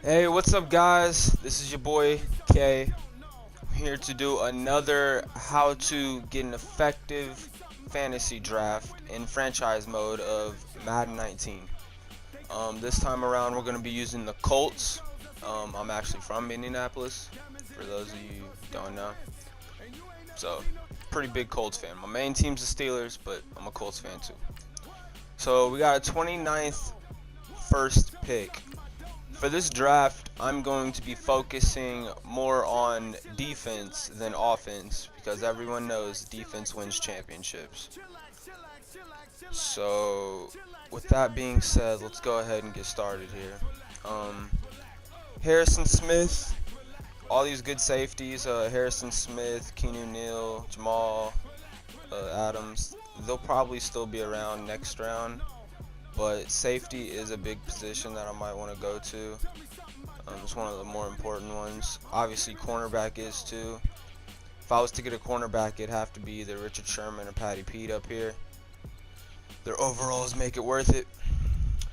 Hey, what's up, guys? This is your boy K. I'm here to do another how to get an effective fantasy draft in franchise mode of Madden 19. This time around, we're going to be using the Colts. I'm actually from Indianapolis, for those of you who don't know. So, pretty big Colts fan. My main team's the Steelers, but I'm a Colts fan too. So, we got a 29th first pick. For this draft, I'm going to be focusing more on defense than offense because everyone knows defense wins championships. So, with that being said, let's go ahead and get started here. Um, Harrison Smith, all these good safeties, Harrison Smith, Keanu Neal, Jamal Adams, they'll probably still be around next round, but safety is a big position that I might want to go to. It's one of the more important ones. Obviously, cornerback is too. If I was to get a cornerback, it'd have to be either Richard Sherman or Patty Pete up here. Their overalls make it worth it.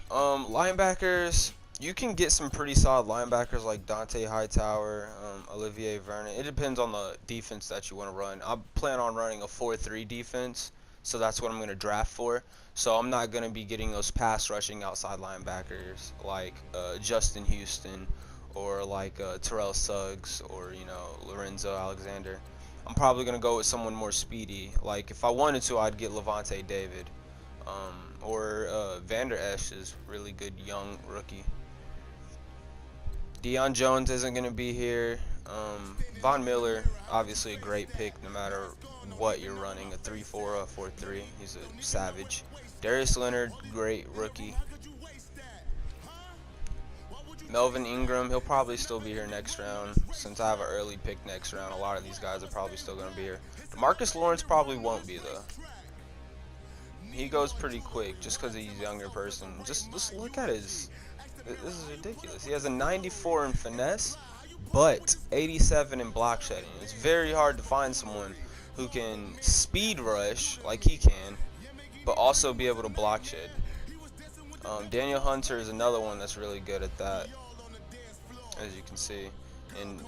Linebackers, you can get some pretty solid linebackers like Dante Hightower, Olivier Vernon. It depends on the defense that you want to run. I plan on running a 4-3 defense, so that's what I'm going to draft for. So I'm not going to be getting those pass rushing outside linebackers like Justin Houston or like Terrell Suggs or Lorenzo Alexander. I'm probably going to go with someone more speedy. Like if I wanted to, I'd get Levante David. Or Vander Esch is really good young rookie. Deion Jones isn't going to be here. Von Miller, obviously a great pick no matter what you're running, a 3-4 or a 4-3. He's a savage. Darius Leonard, great rookie. Melvin Ingram, he'll probably still be here next round. Since I have an early pick next round, a lot of these guys are probably still going to be here. DeMarcus Lawrence probably won't be, though. He goes pretty quick just because he's a younger person. Just look at his. This is ridiculous. He has a 94 in finesse, but 87 in block shedding. It's very hard to find someone who can speed rush like he can, but also be able to block shed. Daniel Hunter is another one that's really good at that, as you can see. And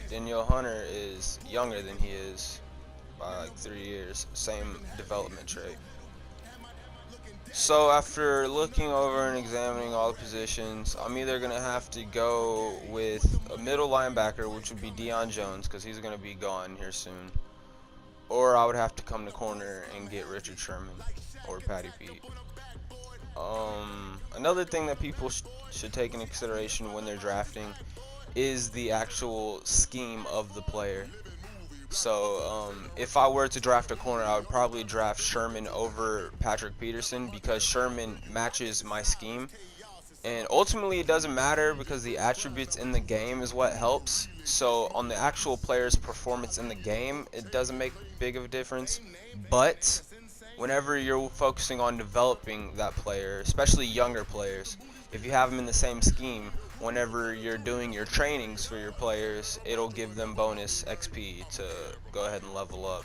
Daniel Hunter is younger than he is by like 3 years. Same development trait. So after looking over and examining all the positions, I'm either going to have to go with a middle linebacker, which would be Deion Jones, because he's going to be gone here soon. Or I would have to come to corner and get Richard Sherman or Patty Pete. Another thing that people should take into consideration when they're drafting is the actual scheme of the player. So if I were to draft a corner, I would probably draft Sherman over Patrick Peterson because Sherman matches my scheme. And ultimately, it doesn't matter because the attributes in the game is what helps. So on the actual player's performance in the game, it doesn't make big of a difference. But whenever you're focusing on developing that player, especially younger players, if you have them in the same scheme, whenever you're doing your trainings for your players, it'll give them bonus XP to go ahead and level up.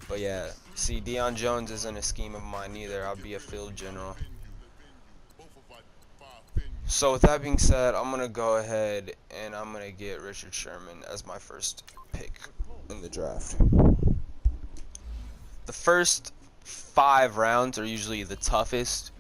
But yeah, see, Deion Jones isn't a scheme of mine either. I'll be a field general. So with that being said, I'm going to go ahead and I'm going to get Richard Sherman as my first pick in the draft. The first 5 rounds are usually the toughest,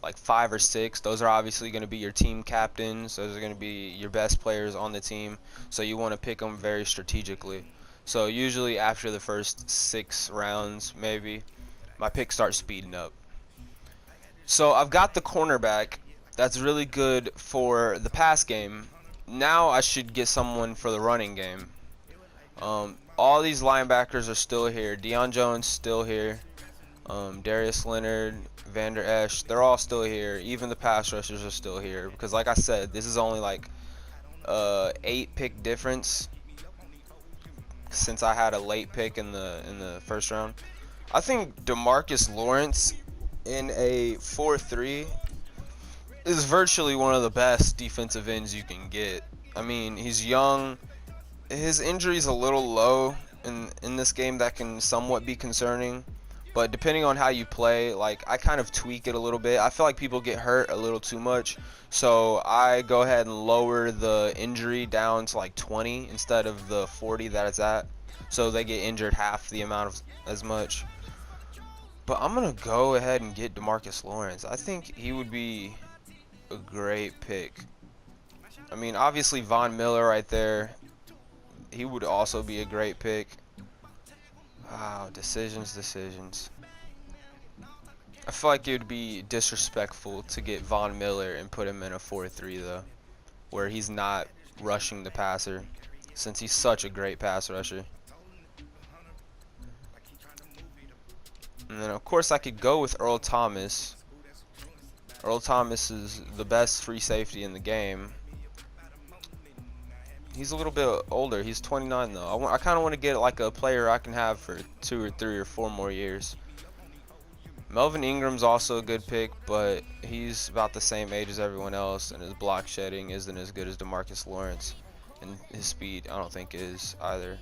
like 5 or 6. Those are obviously going to be your team captains. Those are going to be your best players on the team. So you want to pick them very strategically. So usually after the first 6 rounds, maybe, my pick starts speeding up. So I've got the cornerback. That's really good for the pass game. Now I should get someone for the running game. All these linebackers are still here. Deion Jones still here. Darius Leonard, Vander Esch, they're all still here. Even the pass rushers are still here because, like I said, this is only like 8 pick difference since I had a late pick in the first round. I think DeMarcus Lawrence in a 4-3 is virtually one of the best defensive ends you can get. I mean, he's young. His injury's a little low in this game. That can somewhat be concerning. But depending on how you play, like I kind of tweak it a little bit. I feel like people get hurt a little too much, so I go ahead and lower the injury down to like 20 instead of the 40 that it's at, so they get injured half the amount of as much. But I'm gonna go ahead and get DeMarcus Lawrence. I think he would be a great pick. I mean, obviously Von Miller right there, he would also be a great pick. Wow, decisions. I feel like it would be disrespectful to get Von Miller and put him in a 4-3 though, where he's not rushing the passer, since he's such a great pass rusher. And then of course I could go with Earl Thomas. Earl Thomas is the best free safety in the game. He's a little bit older. He's 29 though. I kind of want to get like a player I can have for 2 or 3 or 4 more years. Melvin Ingram's also a good pick, but he's about the same age as everyone else, and his block shedding isn't as good as DeMarcus Lawrence, and his speed I don't think is either.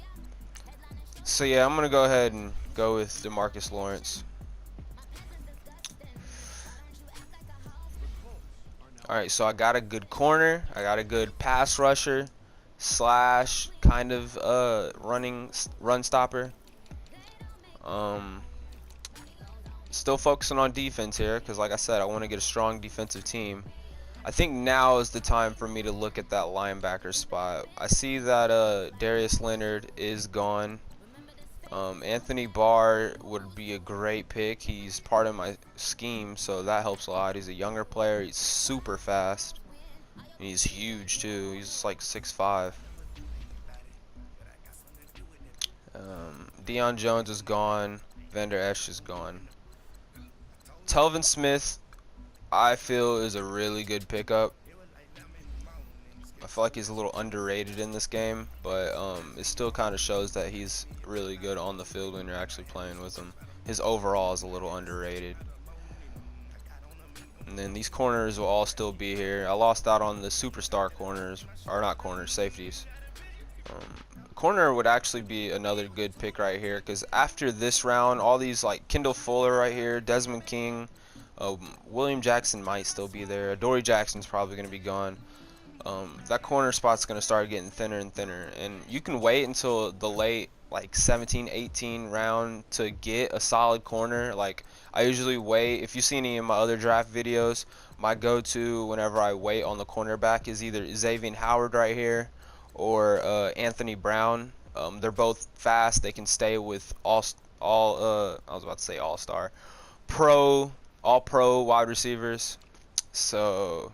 So yeah, I'm gonna go ahead and go with DeMarcus Lawrence. Alright, so I got a good corner, I got a good pass rusher slash kind of run stopper. Still focusing on defense here, because like I said, I want to get a strong defensive team. I think now is the time for me to look at that linebacker spot. I see that Darius Leonard is gone. Anthony Barr would be a great pick. He's part of my scheme, so that helps a lot. He's a younger player. He's super fast. He's huge too. He's like 6'5". Deion Jones is gone. Vander Esch is gone. Telvin Smith, I feel, is a really good pickup. I feel like he's a little underrated in this game, but it still kind of shows that he's really good on the field when you're actually playing with him. His overall is a little underrated. And then these corners will all still be here. I lost out on the superstar corners, or not corners, safeties. Corner would actually be another good pick right here, because after this round, all these like Kendall Fuller right here, Desmond King, William Jackson might still be there. Adoree Jackson's probably going to be gone. That corner spot's going to start getting thinner and thinner, and you can wait until the late like 17, 18 round to get a solid corner. Like I usually wait. If you see any of my other draft videos, my go-to whenever I wait on the cornerback is either Xavier Howard right here or Anthony Brown. They're both fast. They can stay with I was about to say all-star, all-pro wide receivers. So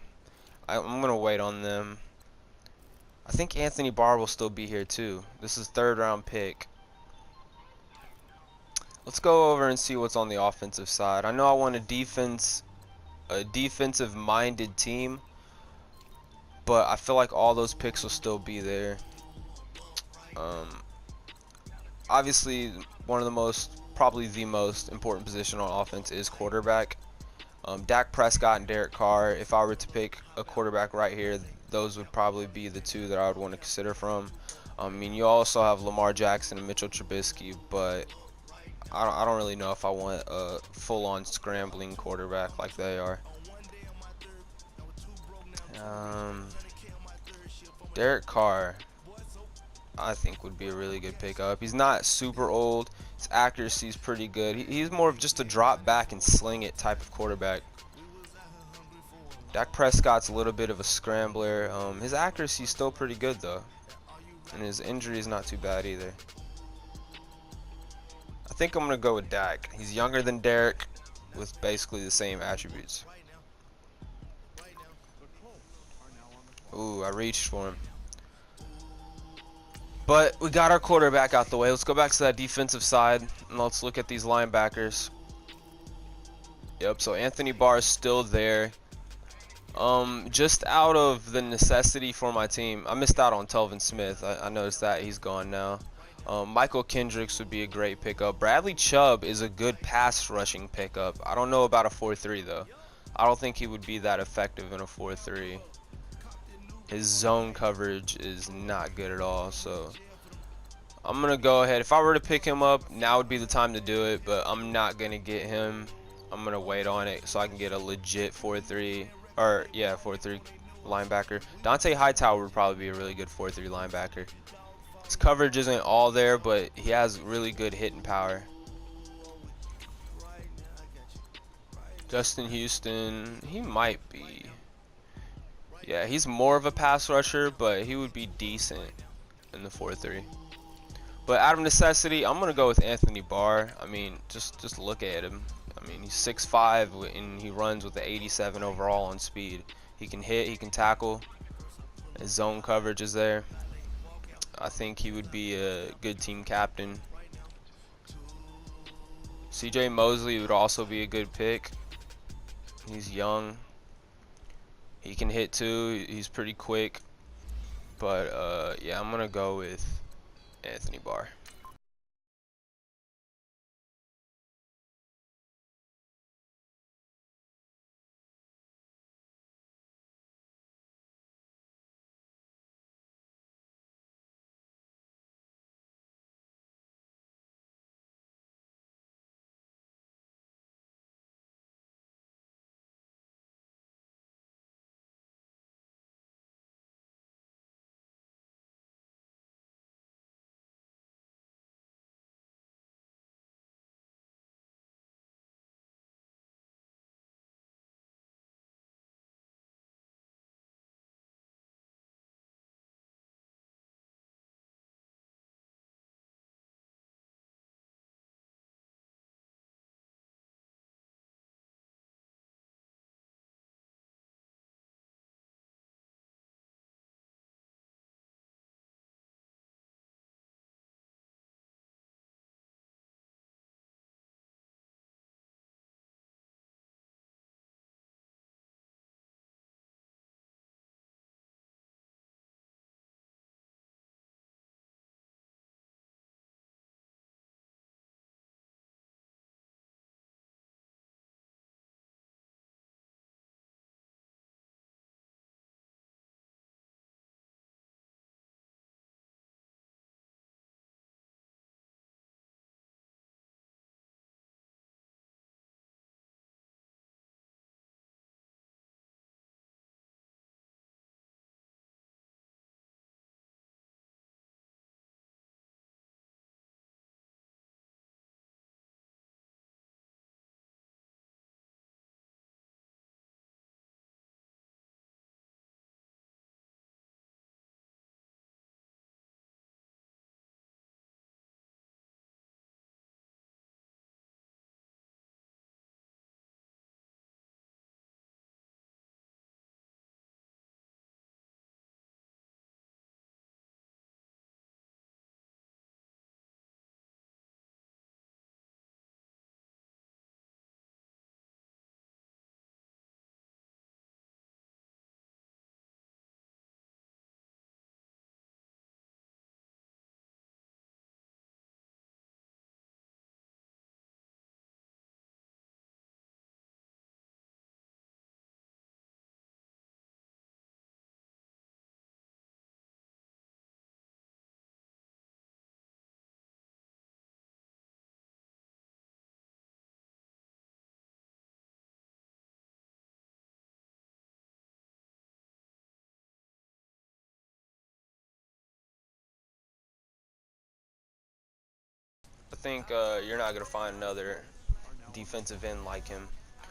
I'm gonna wait on them. I think Anthony Barr will still be here too. This is 3rd round pick. Let's go over and see what's on the offensive side. I know I want a defensive minded team, but I feel like all those picks will still be there. Obviously, probably the most important position on offense is quarterback. Dak Prescott and Derek Carr, if I were to pick a quarterback right here, those would probably be the two that I would want to consider from. I mean, you also have Lamar Jackson and Mitchell Trubisky, but I don't really know if I want a full-on scrambling quarterback like they are. Derek Carr, I think, would be a really good pickup. He's not super old. His accuracy is pretty good. He's more of just a drop back and sling it type of quarterback. Dak Prescott's a little bit of a scrambler. His accuracy is still pretty good though, and his injury is not too bad either. I think I'm gonna go with Dak. He's younger than Derek, with basically the same attributes. Ooh, I reached for him. But we got our quarterback out the way. Let's go back to that defensive side, and let's look at these linebackers. Yep, so Anthony Barr is still there. Just out of the necessity for my team, I missed out on Telvin Smith. I noticed that he's gone now. Michael Kendricks would be a great pickup. Bradley Chubb is a good pass rushing pickup. I don't know about a 4-3 though. I don't think he would be that effective in a 4-3. His zone coverage is not good at all. So I'm gonna go ahead. If I were to pick him up, now would be the time to do it, but I'm not gonna get him. I'm gonna wait on it so I can get a legit 4-3, or yeah, 4-3 linebacker. Dante Hightower would probably be a really good 4-3 linebacker. His coverage isn't all there, but he has really good hitting power. Justin Houston, he might be. Yeah, he's more of a pass rusher, but he would be decent in the 4-3. But out of necessity, I'm gonna go with Anthony Barr. I mean, just look at him. I mean, he's 6'5" and he runs with the 87 overall on speed. He can hit, he can tackle. His zone coverage is there. I think he would be a good team captain. CJ Mosley would also be a good pick. He's young. He can hit too. He's pretty quick. But yeah, I'm gonna go with Anthony Barr. I think you're not gonna find another defensive end like him.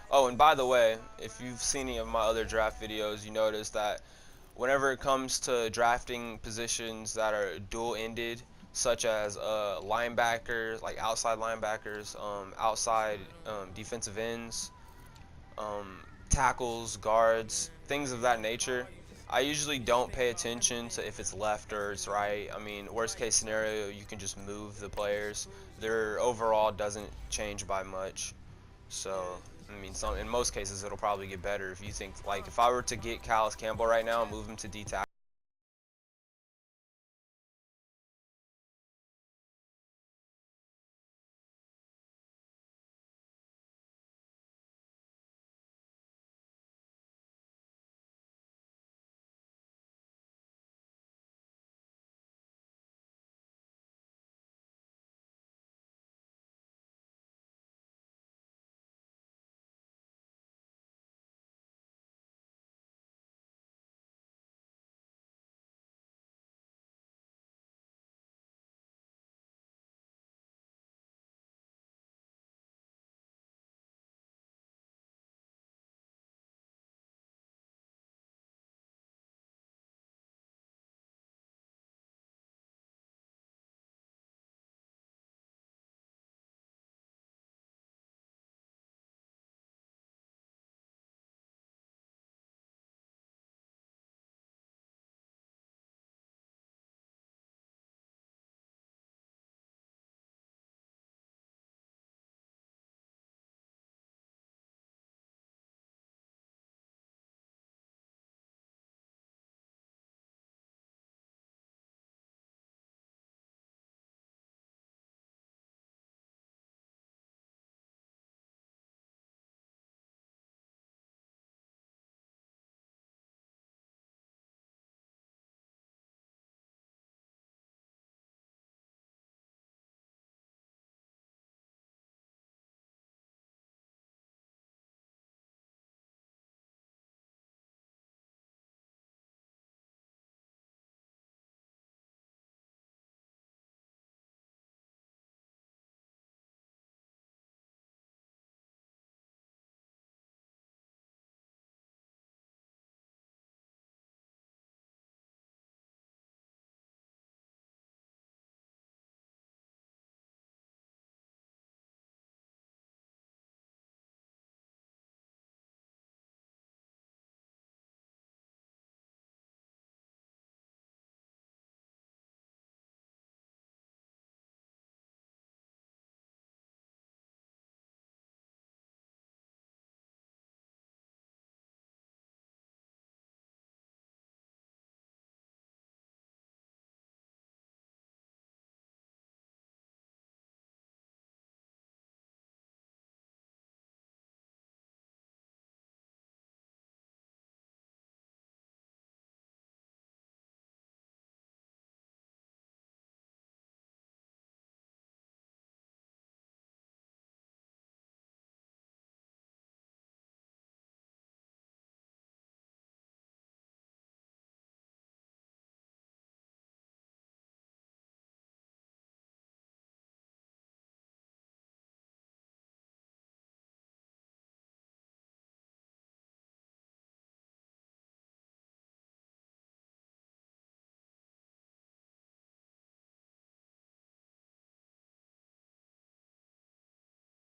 Oh, and by the way, if you've seen any of my other draft videos, you notice that whenever it comes to drafting positions that are dual-ended, such as linebackers, like outside linebackers, outside defensive ends, tackles, guards, things of that nature, I usually don't pay attention to if it's left or it's right. I mean, worst case scenario, you can just move the players. Their overall doesn't change by much. So, I mean, in most cases, it'll probably get better if you think, like, if I were to get Calais Campbell right now and move him to D tackle.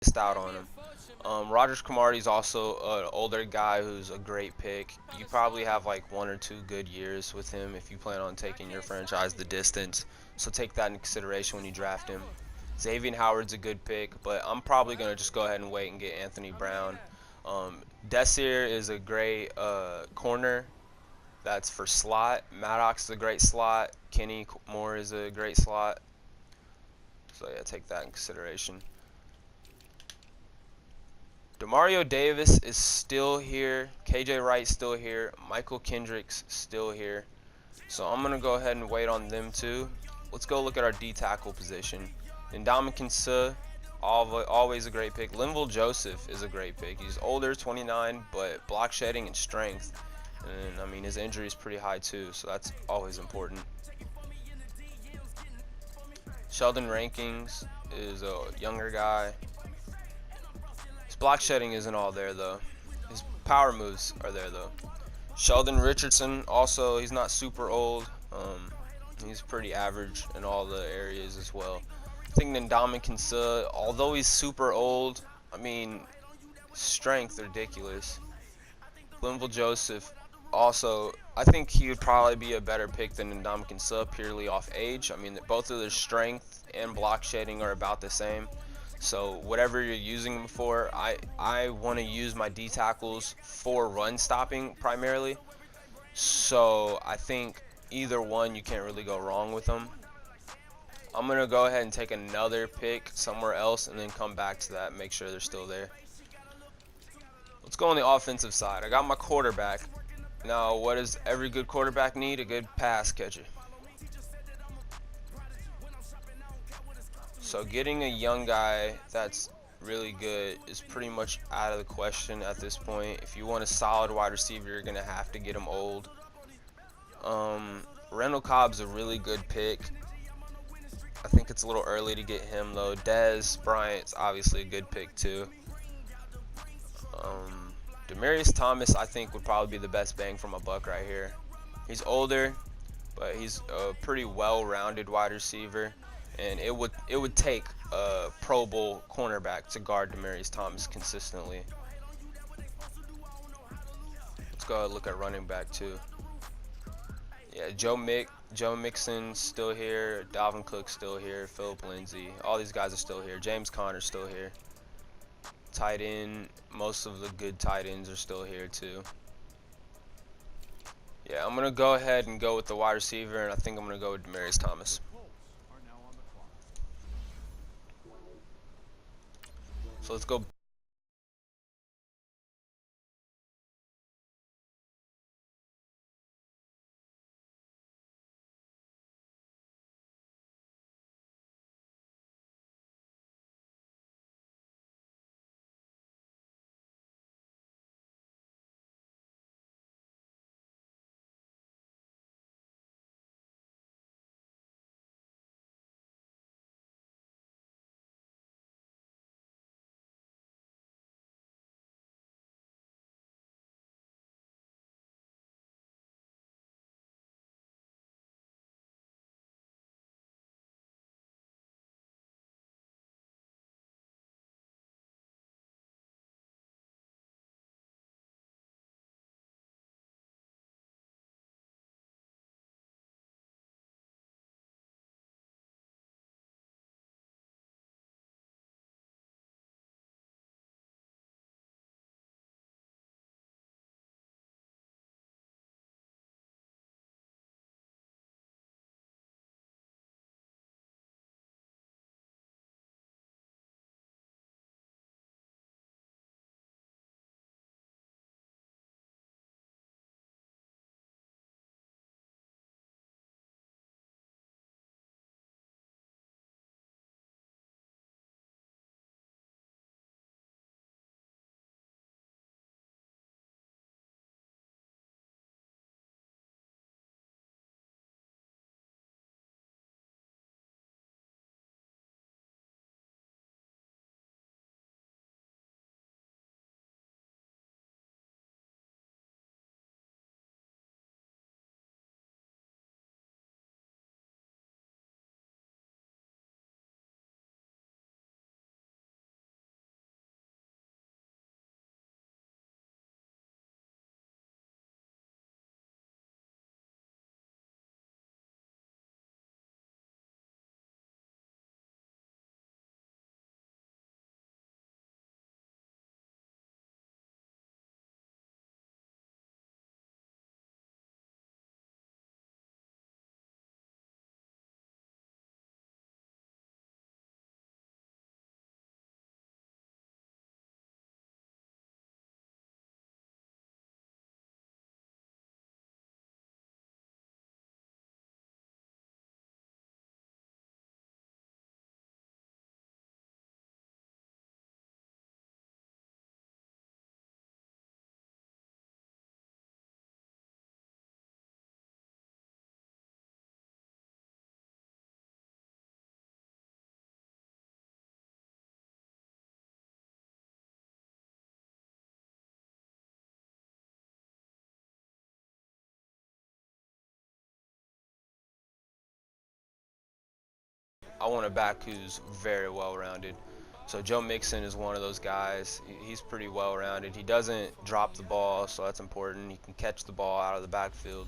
missed out on him. Rogers Cromartie is also an older guy who's a great pick. You probably have like 1 or 2 good years with him if you plan on taking your franchise the distance. So take that into consideration when you draft him. Xavier Howard's a good pick, but I'm probably going to just go ahead and wait and get Anthony Brown. Desir is a great corner. That's for slot. Maddox is a great slot. Kenny Moore is a great slot. So yeah, take that in consideration. Demario Davis is still here. KJ Wright's still here. Michael Kendrick's still here. So I'm going to go ahead and wait on them too. Let's go look at our D tackle position. Ndamukong Suh, always a great pick. Linval Joseph is a great pick. He's older, 29, but block shedding and strength. And I mean, his injury is pretty high too, so that's always important. Sheldon Rankings is a younger guy. His block shedding isn't all there though. His power moves are there though. Sheldon Richardson also, he's not super old. He's pretty average in all the areas as well. I think Ndamukong Suh, although he's super old, I mean, strength ridiculous. Linval Joseph also, I think he would probably be a better pick than Ndamukong Suh purely off age. I mean, both of their strength and block shedding are about the same. So whatever you're using them for, I want to use my D tackles for run stopping primarily. So I think either one, you can't really go wrong with them. I'm going to go ahead and take another pick somewhere else and then come back to that and make sure they're still there. Let's go on the offensive side. I got my quarterback. Now, what does every good quarterback need? A good pass catcher. So getting a young guy that's really good is pretty much out of the question at this point. If you want a solid wide receiver, you're going to have to get him old. Randall Cobb's a really good pick. I think it's a little early to get him though. Dez Bryant's obviously a good pick too. Demaryius Thomas I think would probably be the best bang from a buck right here. He's older, but he's a pretty well-rounded wide receiver, and it would take a Pro Bowl cornerback to guard Demaryius Thomas consistently. Let's go ahead and look at running back too. Yeah, Joe Mixon's still here, Dalvin Cook's still here, Philip Lindsay, all these guys are still here. James Conner's still here. Tight end, most of the good tight ends are still here too. Yeah, I'm gonna go ahead and go with the wide receiver, and I think I'm gonna go with Demaryius Thomas. So let's go I want a back who's very well-rounded. So Joe Mixon is one of those guys. He's pretty well-rounded. He doesn't drop the ball, so that's important. He can catch the ball out of the backfield.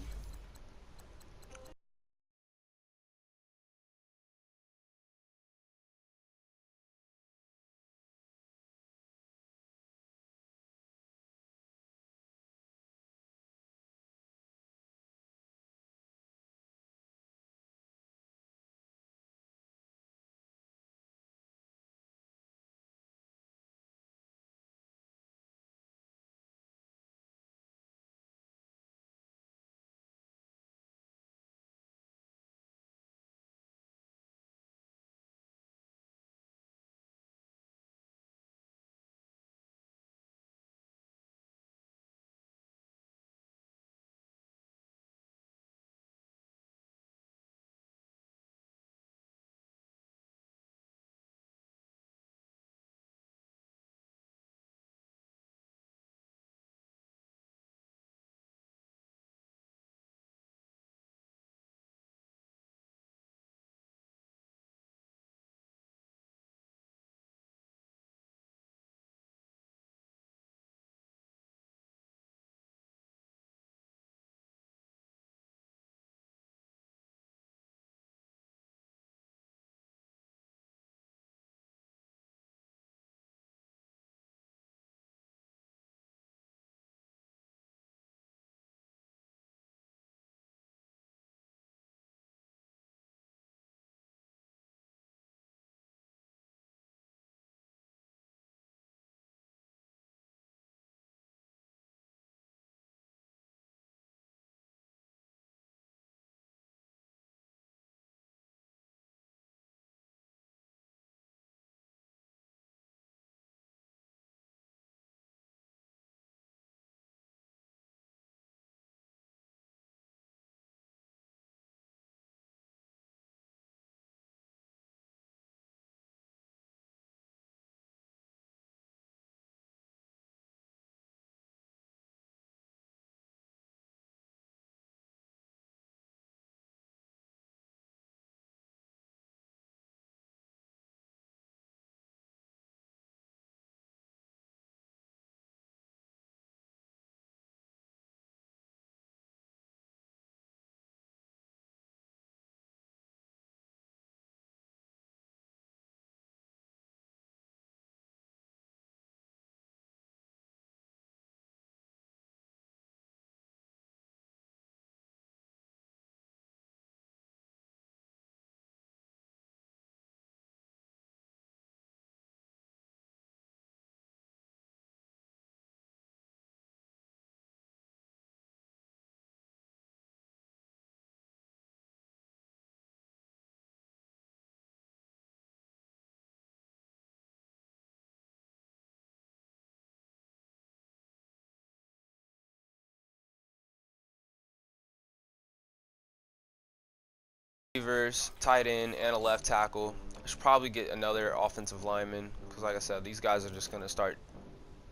Receivers, tight end, and a left tackle. I should probably get another offensive lineman because, like I said, these guys are just going to start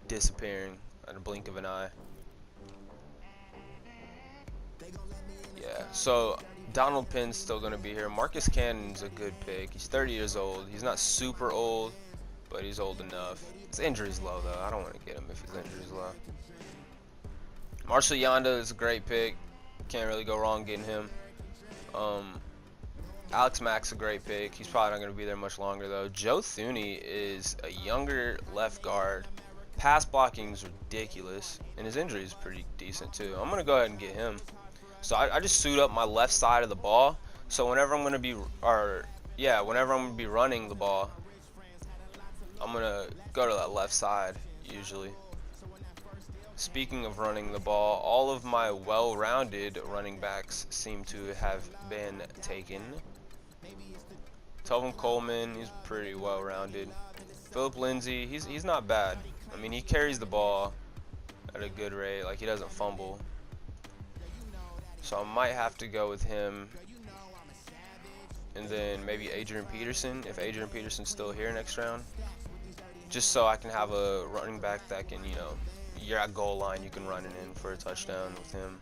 disappearing at a blink of an eye. Yeah, so Donald Pinn's still going to be here. Marcus Cannon's a good pick. He's 30 years old. He's not super old, but he's old enough. His injury's low, though. I don't want to get him if his injury's low. Marshall Yanda is a great pick. Can't really go wrong getting him. Alex Mack's a great pick. He's probably not going to be there much longer, though. Joe Thuney is a younger left guard. Pass blocking is ridiculous, and his injury is pretty decent, too. I'm going to go ahead and get him. So I just suit up my left side of the ball. So whenever I'm going to be, whenever I'm going to be running the ball, I'm going to go to that left side, usually. Speaking of running the ball, all of my well-rounded running backs seem to have been taken. Tevin Coleman, he's pretty well-rounded. Philip Lindsay, he's not bad. I mean, he carries the ball at a good rate. Like, he doesn't fumble. So I might have to go with him. And then maybe Adrian Peterson, if Adrian Peterson's still here next round. Just so I can have a running back that can, you're at goal line, you can run it in for a touchdown with him.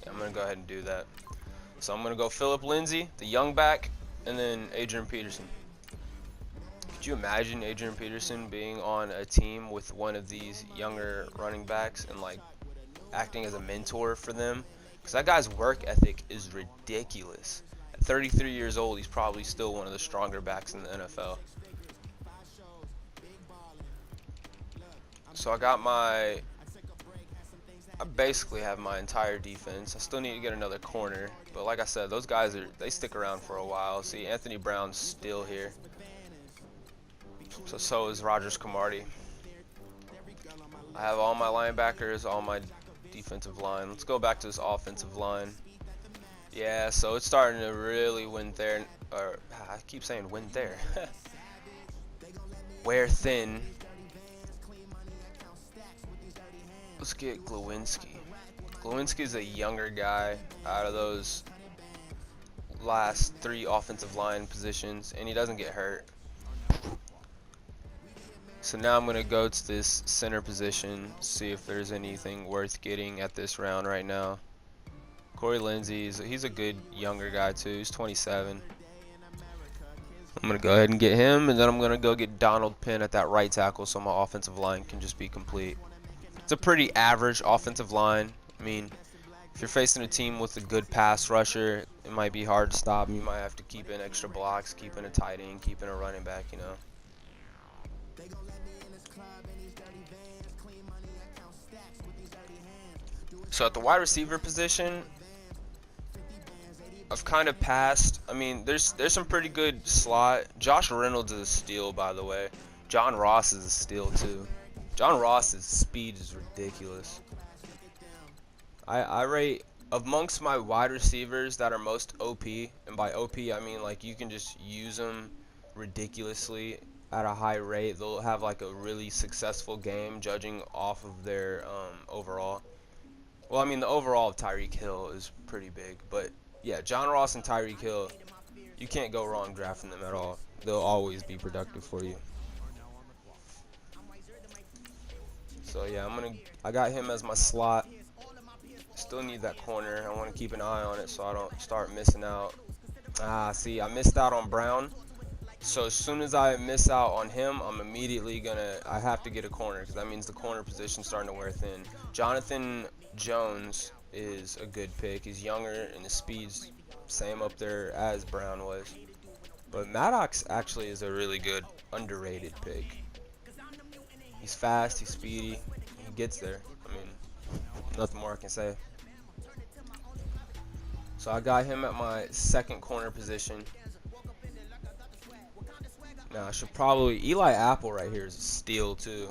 Yeah, I'm going to go ahead and do that. So I'm going to go Philip Lindsay, the young back. and then Adrian Peterson. Could you imagine Adrian Peterson being on a team with one of these younger running backs and like acting as a mentor for them? Because that guy's work ethic is ridiculous. At 33 years old, he's probably still one of the stronger backs in the NFL. So I basically have my entire defense. I still need to get another corner, but like I said, those guys they stick around for a while. See, Anthony Brown's still here. So is Rogers Camardi. I have all my linebackers, all my defensive line. Let's go back to this offensive line. Yeah, so it's starting to really win there. Or I keep saying win there. Wear thin. Let's get Glowinski. Glowinski's a younger guy out of those last 3 offensive line positions, and he doesn't get hurt. So now I'm going to go to this center position, see if there's anything worth getting at this round right now. Corey Lindsey, he's a good younger guy too. He's 27. I'm going to go ahead and get him, and then I'm going to go get Donald Penn at that right tackle so my offensive line can just be complete. It's a pretty average offensive line. I mean, if you're facing a team with a good pass rusher, it might be hard to stop. You might have to keep in extra blocks, keep in a tight end, keep in a running back, you know. So at the wide receiver position, I've kind of passed. I mean, there's some pretty good slot. Josh Reynolds is a steal, by the way. John Ross is a steal too. John Ross's speed is ridiculous. I rate amongst my wide receivers that are most OP, and by OP I mean like you can just use them ridiculously at a high rate. They'll have like a really successful game judging off of their overall. Well, I mean the overall of Tyreek Hill is pretty big, but yeah, John Ross and Tyreek Hill, you can't go wrong drafting them at all. They'll always be productive for you. So yeah, I got him as my slot. Still need that corner. I want to keep an eye on it so I don't start missing out. See, I missed out on Brown. So as soon as I miss out on him, I have to get a corner because that means the corner position's starting to wear thin. Jonathan Jones is a good pick. He's younger and his speed's same up there as Brown was. But Maddox actually is a really good underrated pick. He's fast, he's speedy, he gets there. I mean, nothing more I can say. So I got him at my second corner position. Now I should probably Eli Apple right here is a steal too.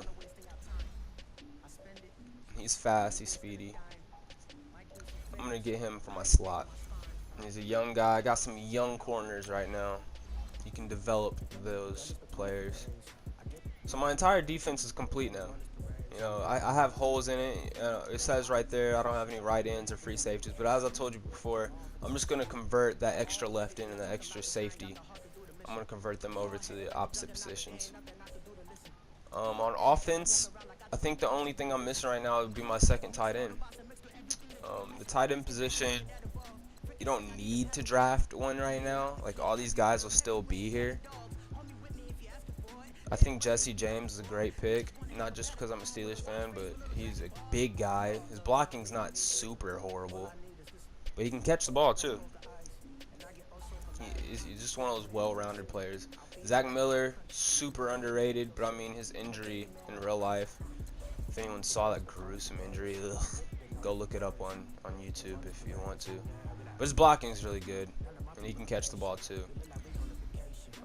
He's fast, he's speedy. I'm gonna get him for my slot. He's a young guy. I got some young corners right now. You can develop those players. So my entire defense is complete now. You know, I have holes in it. It says right there I don't have any right ends or free safeties. But as I told you before, I'm just going to convert that extra left end and the extra safety. I'm going to convert them over to the opposite positions. On offense, I think the only thing I'm missing right now would be my second tight end. The tight end position, you don't need to draft one right now. Like, all these guys will still be here. I think Jesse James is a great pick, not just because I'm a Steelers fan, but he's a big guy. His blocking's not super horrible, but he can catch the ball too. He's just one of those well-rounded players. Zach Miller, super underrated, but I mean his injury in real life, if anyone saw that gruesome injury, go look it up on YouTube if you want to. But his blocking is really good, and he can catch the ball too.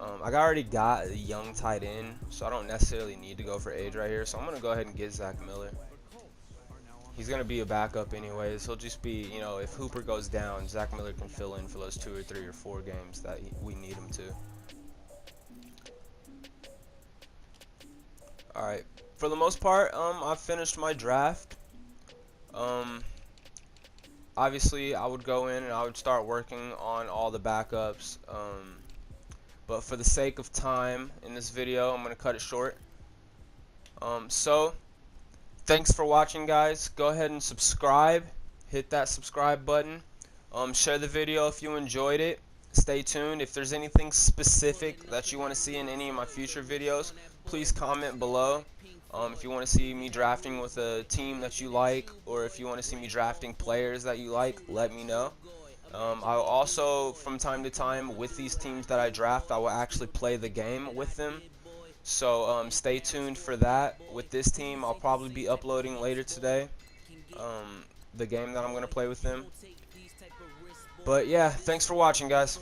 I already got a young tight end, so I don't necessarily need to go for age right here. So I'm going to go ahead and get Zach Miller. He's going to be a backup anyways. He'll just be, you know, if Hooper goes down, Zach Miller can fill in for those 2 or 3 or 4 games that we need him to. Alright, for the most part, I've finished my draft. Obviously, I would go in and I would start working on all the backups. But for the sake of time in this video, I'm going to cut it short. So, thanks for watching, guys. Go ahead and subscribe. Hit that subscribe button. Share the video if you enjoyed it. stay tuned. If there's anything specific that you want to see in any of my future videos, please comment below. If you want to see me drafting with a team that you like, or if you want to see me drafting players that you like, let me know. I'll also, from time to time, with these teams that I draft, I will actually play the game with them. So stay tuned for that. With this team, I'll probably be uploading later today, the game that I'm going to play with them. But yeah, thanks for watching, guys.